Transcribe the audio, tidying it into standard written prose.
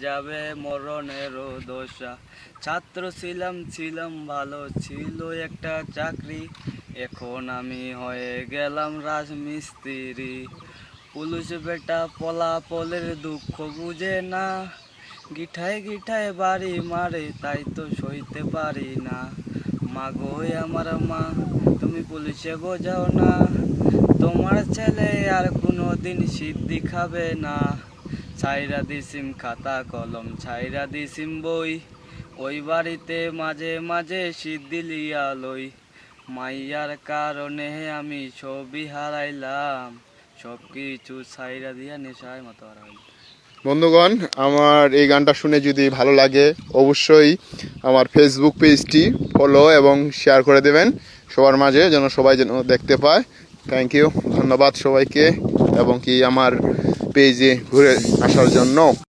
যাবে মরণেরও দশা। ছাত্র ছিলাম ভালো ছিল একটা চাকরি, এখন আমি হয়ে গেলাম রাজমিস্ত্রি। পুলিশ বেটা পলাপলের দুঃখ বুঝে না, গিঠায় বাড়ি মারে তাই তো সইতে পারি না। মা গো আমার মা, তুমি পুলিশে বোঝাও না, তোমার ছেলে আর কোনো দিন সিদ্ধি খাবে না। ছাইরা দিছিম খাতা কলম, ছাইরা দিছিম বই, ওই বাড়িতে মাঝে মাঝে সিদ্ধি লিয়া লই। মাইয়ার কারণে আমি সবই হারাইলাম, সব কিছু ছাইরা দিয়া নেশায় মতো হারাইলাম। বন্ধুগণ, আমার এই গানটা শুনে যদি ভালো লাগে অবশ্যই আমার ফেসবুক পেজটি ফলো এবং শেয়ার করে দেবেন সবার মাঝে, যেন সবাই যেন দেখতে পায়। থ্যাংক ইউ, ধন্যবাদ সবাইকে এবং কি আমার পেজে ঘুরে আসার জন্য।